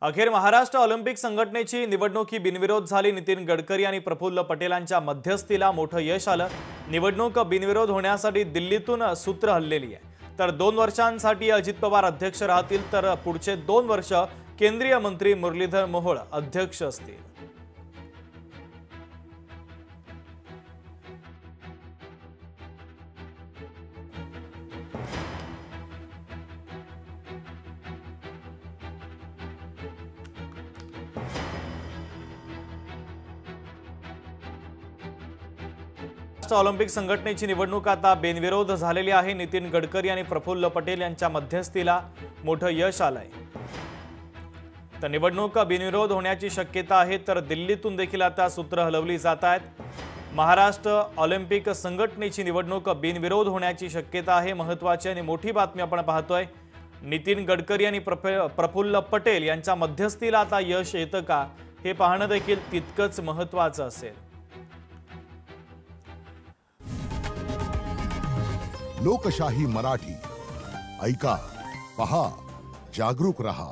अखेर महाराष्ट्र ऑलिम्पिक संघटनेची निवडणूक ही बिनविरोध झाली। नितीन गडकरी आणि प्रफुल्ल पटेलांच्या मध्यस्थीला मोठं यश आलं। निवडणूक बिनविरोध होण्यासाठी दिल्लीतून सूत्र हललेली आहे। तर 2 वर्षांसाठी अजित पवार अध्यक्ष राहतील, तर पुढचे 2 वर्ष केंद्रीय मंत्री मुरलीधर मोहोळ अध्यक्ष असतील। ऑलिम्पिक संघटनेची निवडणूक आता बिनविरोध झालेली आहे। नितीन गडकरी आणि प्रफुल्ल पटेल यांच्या मध्यस्थीला मोठं यश आलंय। तर निवडणूक बिनविरोध होण्याची शक्यता आहे, तर दिल्लीतून देखील आता सूत्र हलवली जात आहेत। महाराष्ट्र ऑलिम्पिक संघटनेची निवडणूक बिनविरोध होण्याची शक्यता आहे। महत्त्वाची आणि मोठी बातमी आपण पाहतोय। नितीन गडकरी आणि प्रफुल्ल पटेल यांच्या मध्यस्थीला आता यश येतं का, हे पाहणं देखील तितकंच महत्त्वाचं असेल। लोकशाही मराठी ऐका, पहा, जागरूक रहा।